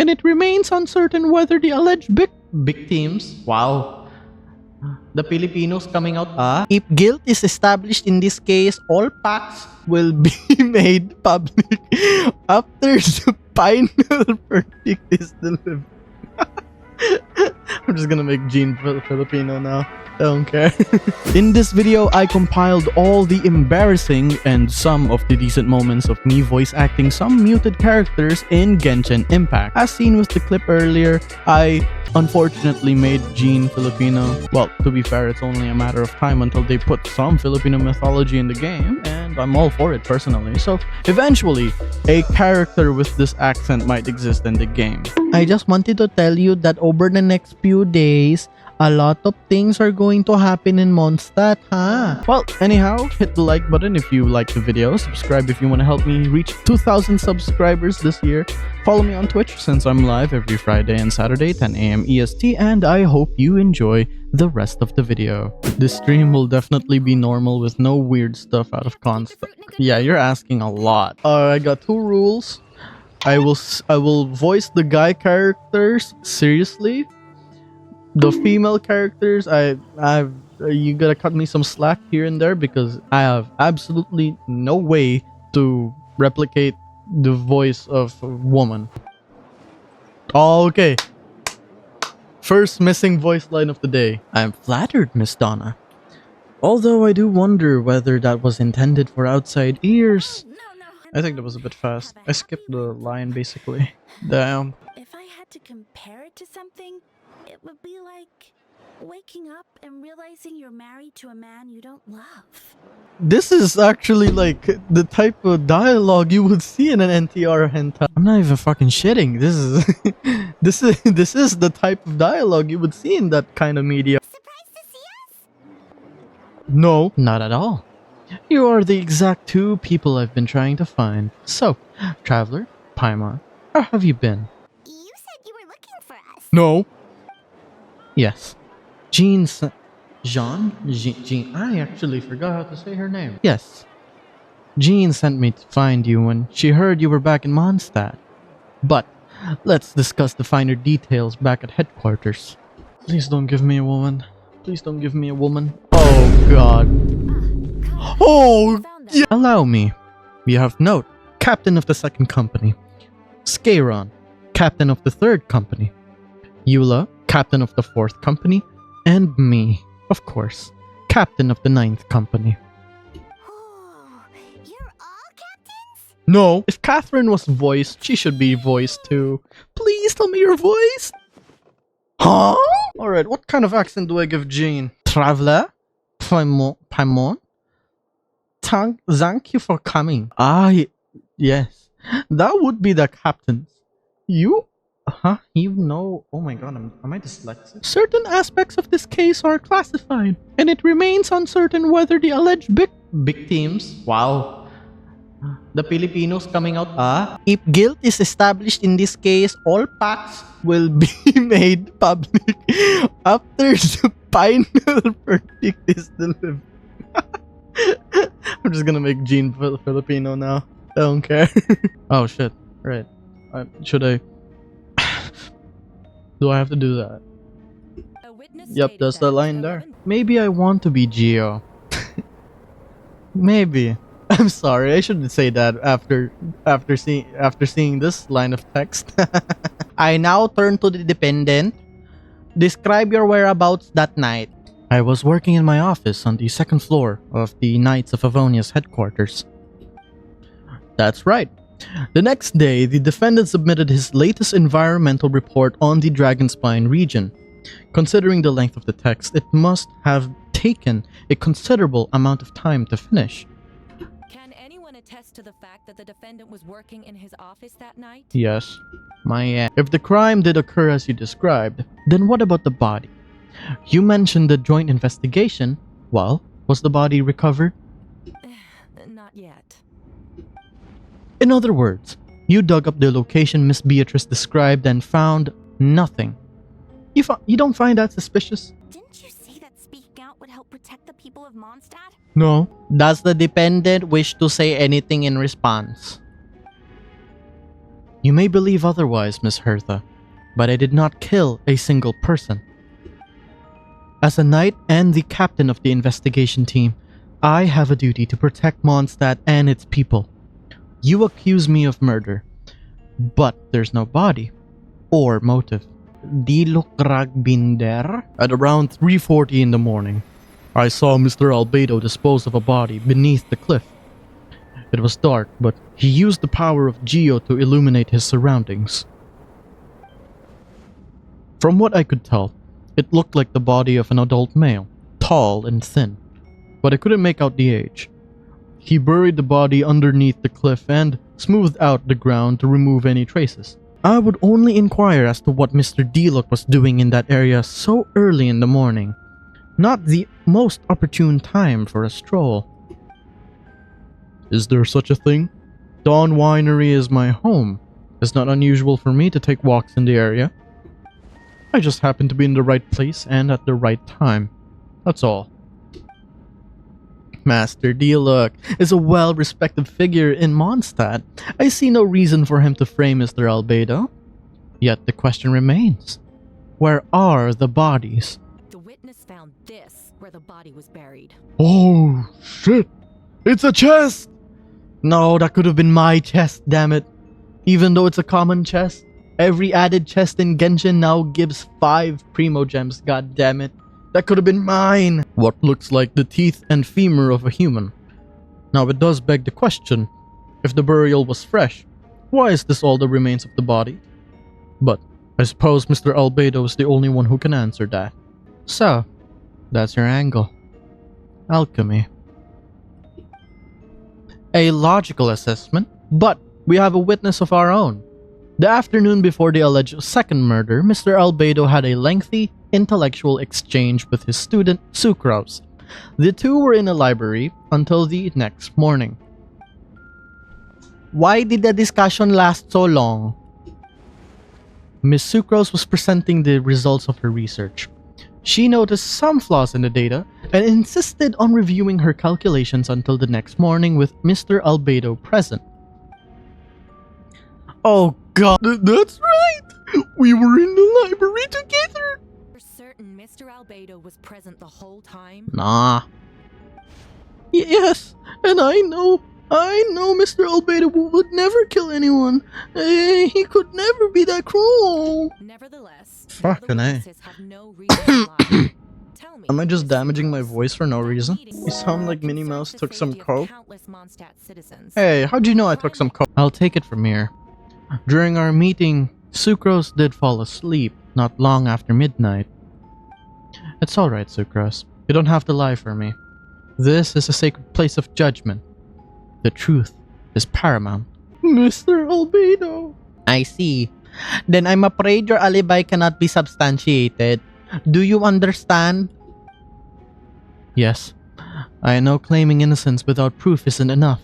and it remains uncertain whether the alleged victims, wow, the Filipinos coming out, if guilt is established in this case, all facts will be made public after the final verdict is delivered. I'm just gonna make Gene Filipino now. I don't care. In this video, I compiled all the embarrassing and some of the decent moments of me voice acting some muted characters in Genshin Impact. As seen with the clip earlier, I unfortunately made Gene Filipino. Well, to be fair, it's only a matter of time until they put some Filipino mythology in the game, and I'm all for it personally. So eventually, a character with this accent might exist in the game. I just wanted to tell you that over the next few days, a lot of things are going to happen in Mondstadt, huh? Well, anyhow, hit the like button if you like the video. Subscribe if you want to help me reach 2,000 subscribers this year. Follow me on Twitch since I'm live every Friday and Saturday, 10 AM EST, and I hope you enjoy the rest of the video. This stream will definitely be normal with no weird stuff out of context. Yeah, you're asking a lot. I got two rules. I will voice the guy characters seriously. The female characters, you gotta cut me some slack here and there because I have absolutely no way to replicate the voice of a woman. Okay. First missing voice line of the day. I'm flattered, Miss Donna. Although I do wonder whether that was intended for outside ears. I think that was a bit fast. I skipped the line basically. Damn. If I had to compare it to something, it would be like waking up and realizing you're married to a man you don't love. This is actually like the type of dialogue you would see in an NTR hentai. I'm not even fucking shitting. This is this is the type of dialogue you would see in that kind of media. Surprised to see us? No, not at all. You are the exact two people I've been trying to find. So, Traveler, Paimon, how have you been? You said you were looking for us. No. Yes. Jean. I actually forgot how to say her name. Yes. Jean sent me to find you when she heard you were back in Mondstadt. But let's discuss the finer details back at headquarters. Please don't give me a woman. Please don't give me a woman. Oh god. Oh yeah. Allow me. You have note, Captain of the Second Company. Scaron, Captain of the Third Company. Eula, Captain of the Fourth Company, and me, of course, Captain of the Ninth Company. Oh, you're all captains? No, if Catherine was voiced, she should be voiced too. Please tell me your voice. Huh? Alright, what kind of accent do I give Jean? Traveler? Paimon? Thank you for coming. Yes. That would be the captains. You? You know, oh my god, am I dyslexic? Certain aspects of this case are classified, and it remains uncertain whether the alleged victims, wow, the Filipinos coming out, if guilt is established in this case, all facts will be made public after the final verdict is delivered. I'm just gonna make Gene Filipino now. I don't care. Oh shit, right. Should I... Do I have to do that? Yep, there's the line there. Maybe I want to be Geo. Maybe. I'm sorry, I shouldn't say that after seeing this line of text. I now turn to the dependent. Describe your whereabouts that night. I was working in my office on the second floor of the Knights of Avonia's headquarters. That's right. The next day, the defendant submitted his latest environmental report on the Dragonspine region. Considering the length of the text, it must have taken a considerable amount of time to finish. Can anyone attest to the fact that the defendant was working in his office that night? Yes. If the crime did occur as you described, then what about the body? You mentioned the joint investigation. Well, was the body recovered? Not yet. In other words, you dug up the location Miss Beatrice described and found nothing. You don't find that suspicious? Didn't you say that speaking out would help protect the people of Mondstadt? No. Does the dependent wish to say anything in response? You may believe otherwise, Miss Hertha, but I did not kill a single person. As a knight and the captain of the investigation team, I have a duty to protect Mondstadt and its people. You accuse me of murder, but there's no body or motive. Dilukrag Binder? At around 3:40 in the morning, I saw Mr. Albedo dispose of a body beneath the cliff. It was dark, but he used the power of Geo to illuminate his surroundings. From what I could tell, it looked like the body of an adult male, tall and thin, but I couldn't make out the age. He buried the body underneath the cliff and smoothed out the ground to remove any traces. I would only inquire as to what Mr. Diluk was doing in that area so early in the morning. Not the most opportune time for a stroll. Is there such a thing? Dawn Winery is my home. It's not unusual for me to take walks in the area. I just happen to be in the right place and at the right time. That's all. Master Diluk is a well-respected figure in Mondstadt. I see no reason for him to frame Mr. Albedo. Yet the question remains. Where are the bodies? The witness found this where the body was buried. Oh, shit! It's a chest! No, that could have been my chest, damn it. Even though it's a common chest, every added chest in Genshin now gives 5 primo gems, god damn it. That could have been mine! What looks like the teeth and femur of a human. Now it does beg the question, if the burial was fresh, why is this all the remains of the body? But I suppose Mr. Albedo is the only one who can answer that. So, that's your angle. Alchemy. A logical assessment, but we have a witness of our own. The afternoon before the alleged second murder, Mr. Albedo had a lengthy, intellectual exchange with his student, Sucrose. The two were in a library until the next morning. Why did the discussion last so long? Miss Sucrose was presenting the results of her research. She noticed some flaws in the data and insisted on reviewing her calculations until the next morning with Mr. Albedo present. Oh god, that's right! We were in the library together! For certain Mr. Albedo was present the whole time? Nah. Yes, and I know Mr. Albedo would never kill anyone. He could never be that cruel. Nevertheless, Fucking the A. witnesses have no reason to lie. Tell me, Am I just is damaging my Sucrose voice for no reason? meeting You sound like Minnie concerns Mouse the took some safety of coke. countless Mondstadt citizens. Hey, how'd you know I took some coke? I'll take it from here. During our meeting, Sucrose did fall asleep not long after midnight. It's alright, Sucrose. You don't have to lie for me. This is a sacred place of judgment. The truth is paramount. Mr. Albedo. I see. Then I'm afraid your alibi cannot be substantiated. Do you understand? Yes. I know claiming innocence without proof isn't enough.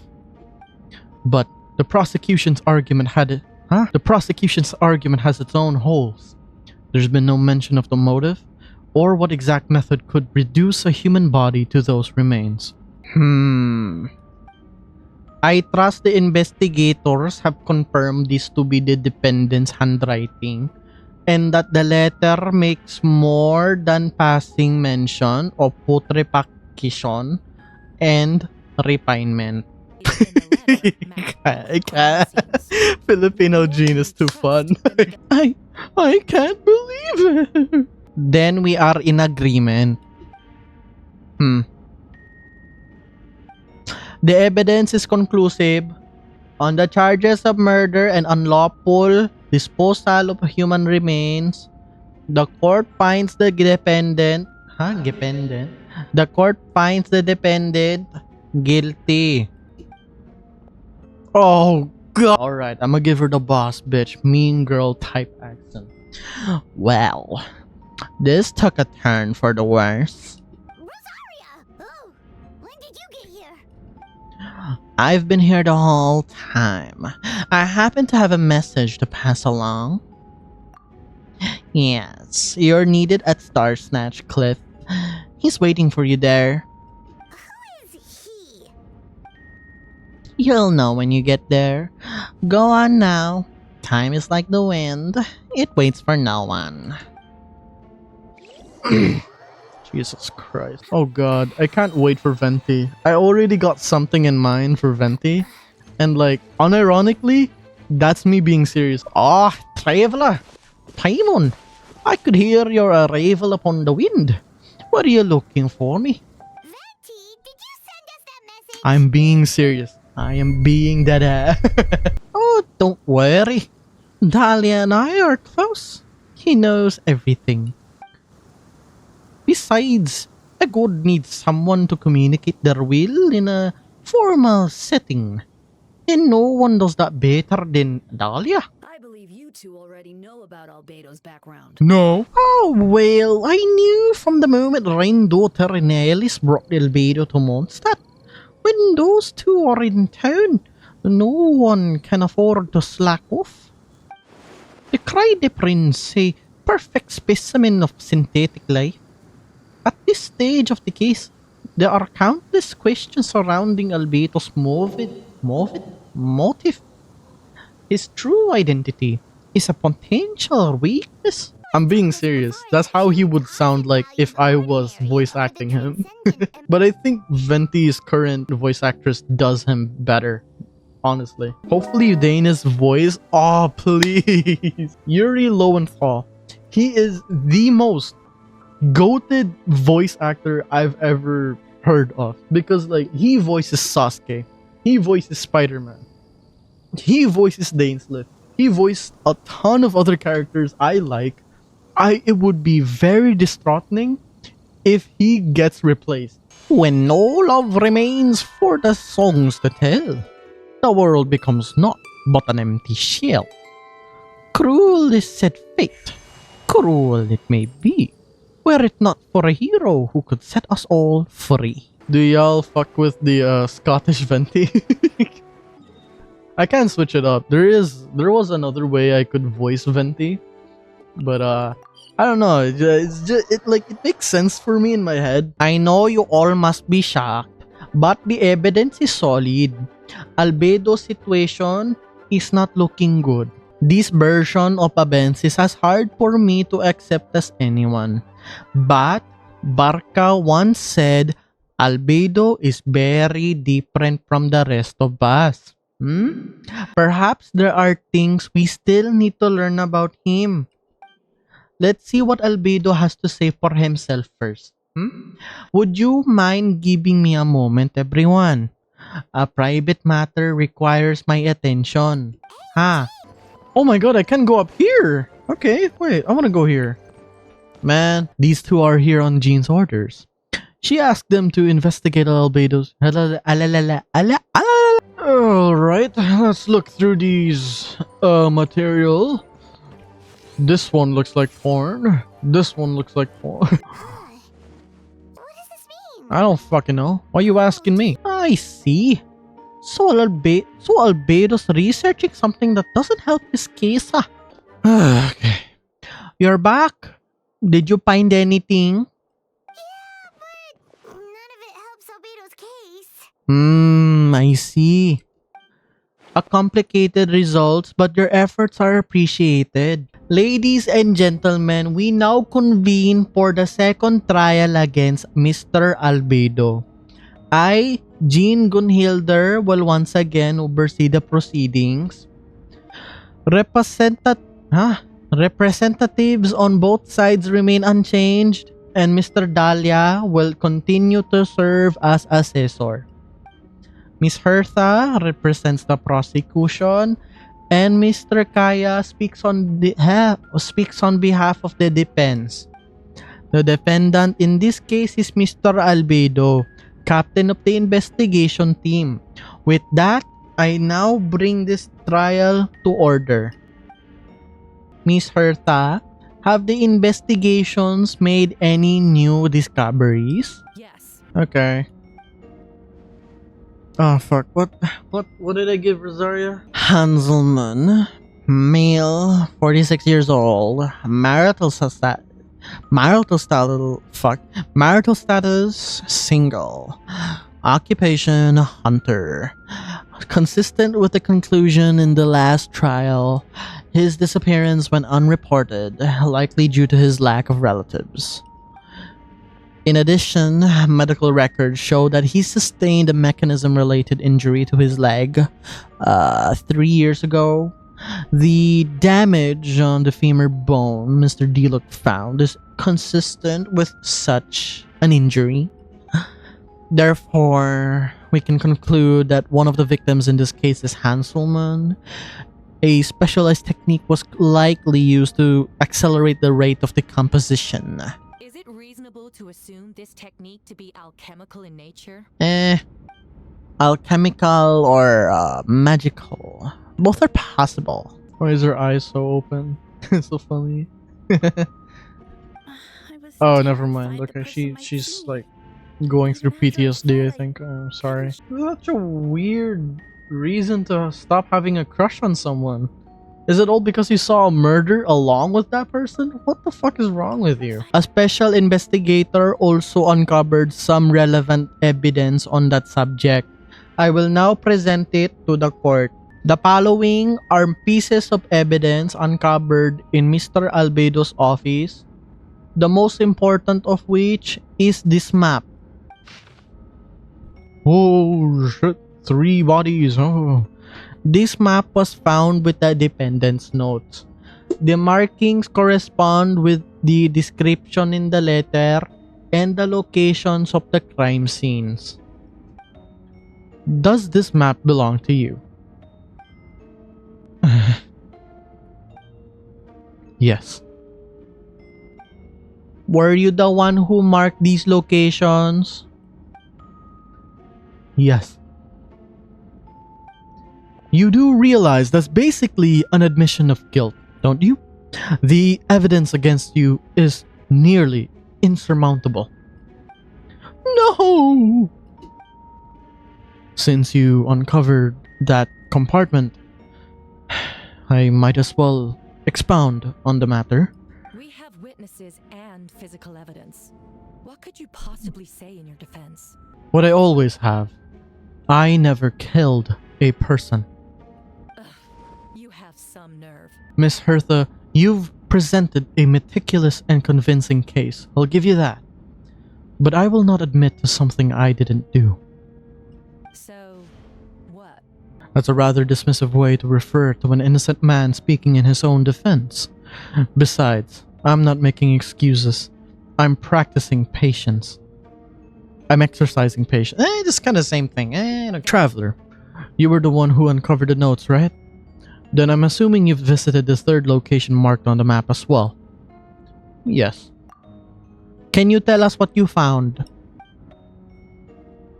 But the prosecution's argument The prosecution's argument has its own holes. There's been no mention of the motive or what exact method could reduce a human body to those remains. I trust the investigators have confirmed this to be the defendant's handwriting and that the letter makes more than passing mention of putrefaction and refinement. I can't. Filipino gene is too fun. I can't believe it. Then we are in agreement. The evidence is conclusive on the charges of murder and unlawful disposal of human remains. The court finds the defendant The court finds the defendant guilty. Oh god. Alright, I'm gonna give her the boss bitch mean girl type accent. Well, this took a turn for the worse. Rosaria! Oh, when did you get here? I've been here the whole time. I happen to have a message to pass along. Yes, you're needed at Star Snatch Cliff. He's waiting for you there. Who is he? You'll know when you get there. Go on now. Time is like the wind. It waits for no one. Jesus Christ. Oh god, I can't wait for Venti. I already got something in mind for Venti. And like, unironically, that's me being serious. Ah, traveler! Paimon! I could hear your arrival upon the wind. What are you looking for me? Venti, did you send us that message? I'm being serious. I am being dead ass. Oh, don't worry. Dahlia and I are close. He knows everything. Besides, a god needs someone to communicate their will in a formal setting. And no one does that better than Dahlia. I believe you two already know about Albedo's background. No. Oh, well, I knew from the moment Daughter and Alice brought Albedo to Mondstadt. When those two are in town, no one can afford to slack off. The Cryde Prince, a perfect specimen of synthetic life. At this stage of the case, there are countless questions surrounding Albedo's motive. His true identity is a potential weakness. I'm being serious. That's how he would sound like if I was voice acting him. But I think Venti's current voice actress does him better. Honestly. Hopefully Udaina's voice. Oh, please. Yuri Lowenthal. He is the most goated voice actor I've ever heard of. Because like, he voices Sasuke. He voices Spider-Man. He voices Dainsleif. He voiced a ton of other characters I like. It would be very distraughting if he gets replaced. When no love remains for the songs to tell, the world becomes naught but an empty shell. Cruel is said fate, cruel it may be, were it not for a hero who could set us all free. Do y'all fuck with the Scottish Venti? I can't switch it up. There was another way I could voice Venti, but I don't know. It makes sense for me in my head. I know you all must be shocked, but the evidence is solid. Albedo's situation is not looking good. This version of events is as hard for me to accept as anyone. But Barca once said, Albedo is very different from the rest of us. Perhaps there are things we still need to learn about him. Let's see what Albedo has to say for himself first. Would you mind giving me a moment, everyone? A private matter requires my attention. Oh my god, I can go up here. Okay, wait, I want to go here. Man, these two are here on Jean's orders. She asked them to investigate Albedo's. Alright, let's look through these material. This one looks like porn. This one looks like porn. What does this mean? I don't fucking know. Why are you asking me? I see. So Albedo's researching something that doesn't help his case, Okay. You're back. Did you find anything? But none of it helps Albedo's case. I see. A complicated results, but your efforts are appreciated. Ladies and gentlemen, we now convene for the second trial against Mr. Albedo. I, Jean Gunhilder, will once again oversee the proceedings. Representatives on both sides remain unchanged, and Mr. Dahlia will continue to serve as assessor. Ms. Hertha represents the prosecution, and Mr. Kaya speaks on behalf of the defense. The defendant in this case is Mr. Albedo, captain of the investigation team. With that, I now bring this trial to order. Ms. Hertha, have the investigations made any new discoveries? Yes. Okay. Oh fuck, what did I give Rosaria? Hanselman, male, 46 years old, marital status, single, occupation, hunter, Consistent with the conclusion in the last trial, his disappearance went unreported, likely due to his lack of relatives. In addition, medical records show that he sustained a mechanism-related injury to his leg 3 years ago. The damage on the femur bone Mr. D found is consistent with such an injury. Therefore, we can conclude that one of the victims in this case is Hanselman. A specialized technique was likely used to accelerate the rate of decomposition. Is it reasonable to assume this technique to be alchemical in nature? Alchemical or magical. Both are possible. Why is her eyes so open? It's so funny. I was Oh, never mind. terrified the Okay, person might she's see me. like going through Even after I PTSD, I said think. Sorry. Such a weird reason to stop having a crush on someone. Is it all because you saw a murder along with that person? What the fuck is wrong with you? A special investigator also uncovered some relevant evidence on that subject. I will now present it to the court. The following are pieces of evidence uncovered in Mr. Albedo's office, the most important of which is this map. Oh shit, 3 bodies. Oh. This map was found with the defendant's notes. The markings correspond with the description in the letter and the locations of the crime scenes. Does this map belong to you? Yes. Were you the one who marked these locations? Yes. You do realize that's basically an admission of guilt, don't you? The evidence against you is nearly insurmountable. No! Since you uncovered that compartment, I might as well expound on the matter. We have witnesses and physical evidence. What could you possibly say in your defense? What I always have. I never killed a person. Ugh, you have some nerve. Miss Hertha, you've presented a meticulous and convincing case. I'll give you that. But I will not admit to something I didn't do. So, what? That's a rather dismissive way to refer to an innocent man speaking in his own defense. Besides, I'm not making excuses. I'm practicing patience. I'm exercising patience. It's kind of the same thing. Traveler, you were the one who uncovered the notes, right? Then I'm assuming you've visited the third location marked on the map as well. Yes. Can you tell us what you found?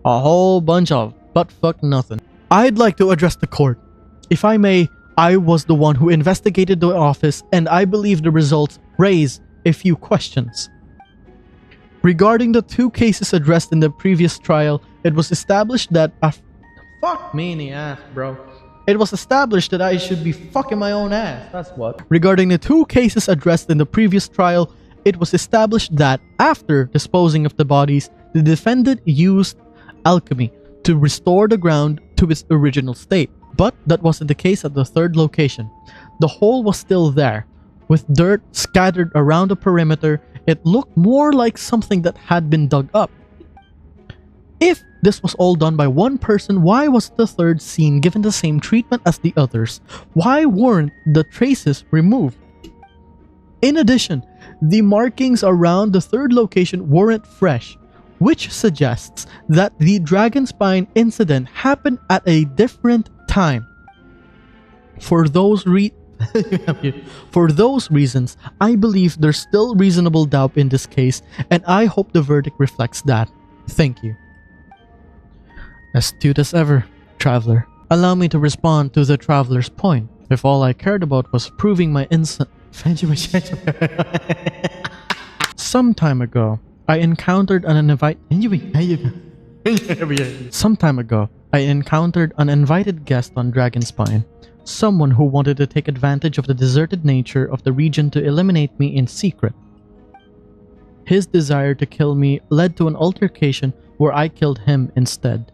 A whole bunch of butt-fuck nothing. I'd like to address the court. If I may, I was the one who investigated the office, and I believe the results raise a few questions. Regarding the 2 cases addressed in the previous trial, it was established that fuck me in the ass, bro. It was established that I should be fucking my own ass. That's what. Regarding the 2 cases addressed in the previous trial, it was established that after disposing of the bodies, the defendant used alchemy to restore the ground to its original state. But that wasn't the case at the 3rd location. The hole was still there. With dirt scattered around the perimeter, it looked more like something that had been dug up. If this was all done by one person, why was the 3rd scene given the same treatment as the others? Why weren't the traces removed? In addition, the markings around the 3rd location weren't fresh, which suggests that the dragon spine incident happened at a different time. For those reasons, I believe there's still reasonable doubt in this case, and I hope the verdict reflects that. Thank you. Astute as ever, Traveler. Allow me to respond to the Traveler's point. If all I cared about was proving my innocence... Some time ago, I encountered an invited guest on Dragonspine. Someone who wanted to take advantage of the deserted nature of the region to eliminate me in secret. His desire to kill me led to an altercation where I killed him instead,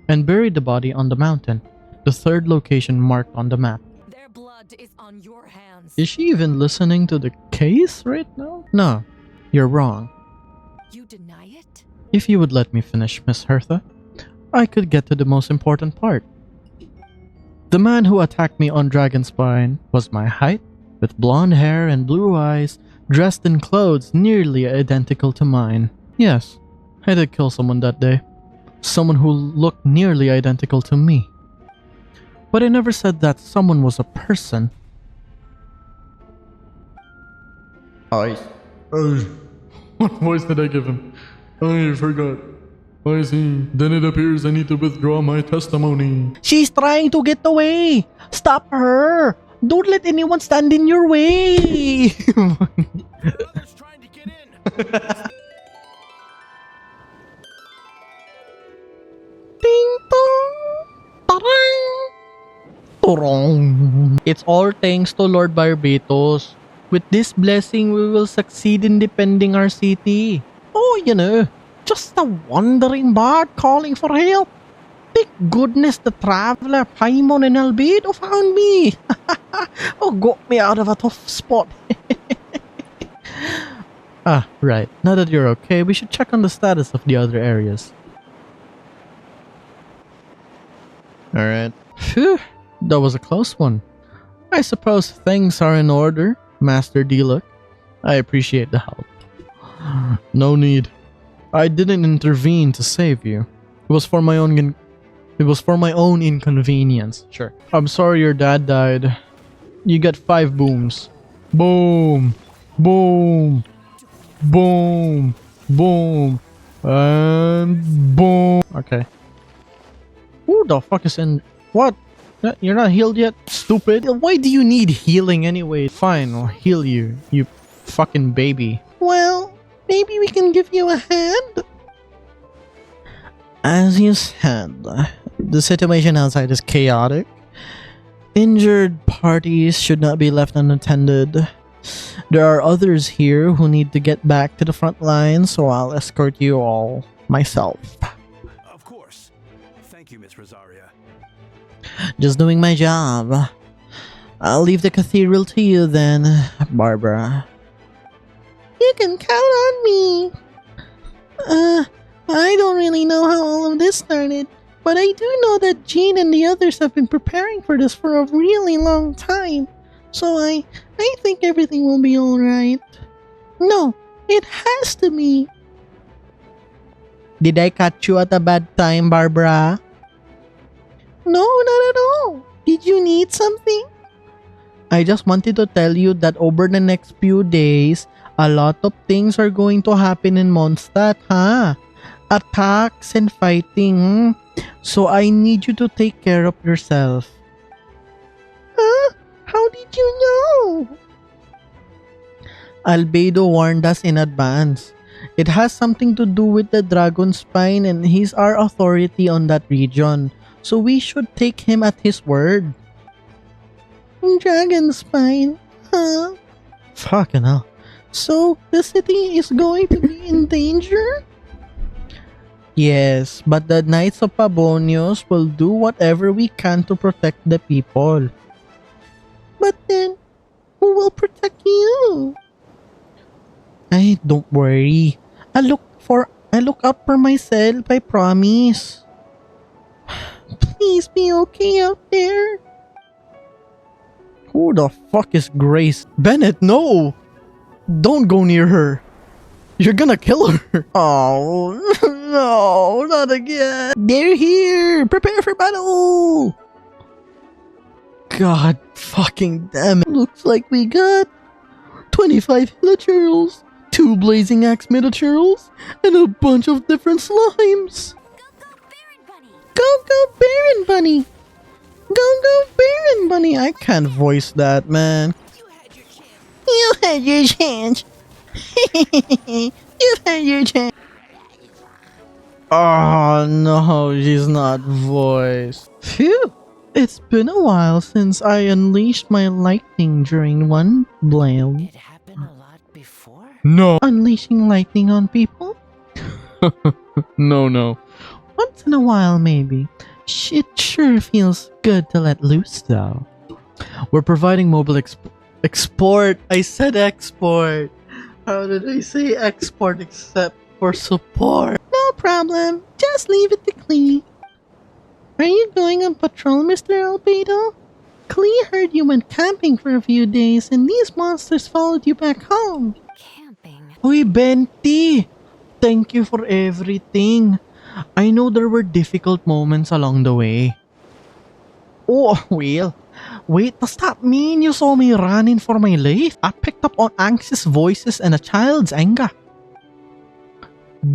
and buried the body on the mountain. the third location marked on the map. Their blood is on your hands. Is she even listening to the case right now? No, you're wrong. You deny it? If you would let me finish, Miss Hertha, I could get to the most important part. The man who attacked me on Dragonspine was my height, with blonde hair and blue eyes, dressed in clothes nearly identical to mine. Yes, I did kill someone that day. Someone who looked nearly identical to me. But I never said that someone was a person. What voice did I give him? I forgot. I see. Then it appears I need to withdraw my testimony. She's trying to get away! Stop her! Don't let anyone stand in your way! Others trying to get in. Ding dong! Tarang! Turong! It's all thanks to Lord Barbatos. With this blessing, we will succeed in defending our city. Oh, you know, just a wandering bard calling for help. Thank goodness the traveler Paimon and Albedo found me. Oh, got me out of a tough spot. Ah, right. Now that you're okay, we should check on the status of the other areas. Alright. Phew, that was a close one. I suppose things are in order, Master Diluc. I appreciate the help. No need. I didn't intervene to save you. It was for my own inconvenience. Sure. I'm sorry your dad died. You get 5 booms. Boom. Boom. Boom. Boom. And boom. Okay. Who the fuck is in... What? You're not healed yet? Stupid. Why do you need healing anyway? Fine, I'll heal you, you fucking baby. Well, maybe we can give you a hand? As you said, the situation outside is chaotic. Injured parties should not be left unattended. There are others here who need to get back to the front line, so I'll escort you all myself. Of course. Thank you, Miss Rosaria. Just doing my job. I'll leave the cathedral to you then, Barbara. You can count on me. I don't really know how all of this started, but I do know that Jean and the others have been preparing for this for a really long time. So I think everything will be alright. No, it has to be. Did I catch you at a bad time, Barbara? No, not at all. Did you need something? I just wanted to tell you that over the next few days, a lot of things are going to happen in Mondstadt, huh? Attacks and fighting. So I need you to take care of yourself. Huh? How did you know? Albedo warned us in advance. It has something to do with the dragon spine and he's our authority on that region. So we should take him at his word. Dragon spine? Huh? Fucking hell. So the city is going to be in danger? Yes, but the Knights of Pabonios will do whatever we can to protect the people. But then, who will protect you? Ay, don't worry. I look out for myself, I promise. Please be okay out there. Who the fuck is Grace? Bennett, no! Don't go near her. You're gonna kill her. Oh, no, not again. They're here. Prepare for battle. God fucking damn it. Looks like we got 25 hilichurls, 2 blazing axe miniaturals, and a bunch of different slimes. Go, go, Baron Bunny! Go, go, Baron Bunny! I can't voice that, man. You had your chance. You've had your chance. Oh no, she's not voiced. Phew! It's been a while since I unleashed my lightning during one blame. It happened a lot before? No. Unleashing lightning on people? No. Once in a while, maybe. It sure feels good to let loose, though. We're providing mobile export. I said export. How did I say export except for support? No problem. Just leave it to Klee. Are you going on patrol, Mr. Albedo? Klee heard you went camping for a few days and these monsters followed you back home. Camping. Uy, Benti! Thank you for everything. I know there were difficult moments along the way. Oh, well. Wait, does that mean you saw me running for my life? I picked up on anxious voices and a child's anger.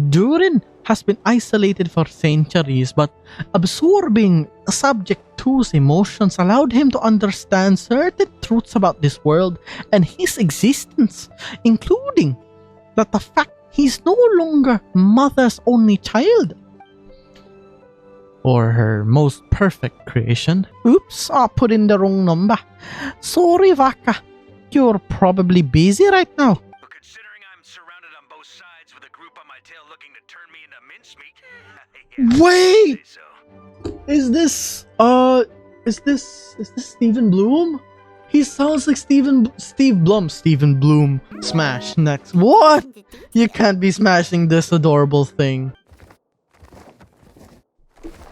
Durin has been isolated for centuries, but absorbing Subject 2's emotions allowed him to understand certain truths about this world and his existence, including that the fact he's no longer Mother's only child. Or her most perfect creation. Oops, I put in the wrong number. Sorry, Vaka. You're probably busy right now. But considering I'm surrounded on both sides with a group on my tail looking to turn me into mincemeat. yeah, Wait! I'd say so. Is this Steven Bloom? He sounds like Steve Blum. Steven Bloom. Smash next. What? You can't be smashing this adorable thing.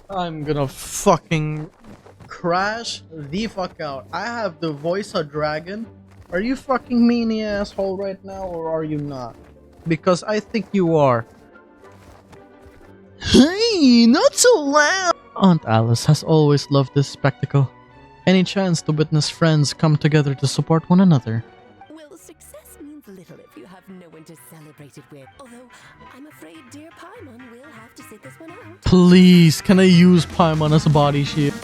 I'm gonna fucking crash the fuck out. I have to voice a dragon. Are you fucking meanie asshole right now or are you not? Because I think you are. Hey, not so loud! Aunt Alice has always loved this spectacle. Any chance to witness friends come together to support one another. Well, success means little if you have no one to celebrate it with. Although, I'm afraid dear Paimon will have to sit this one out. Please, can I use Paimon as a body shield?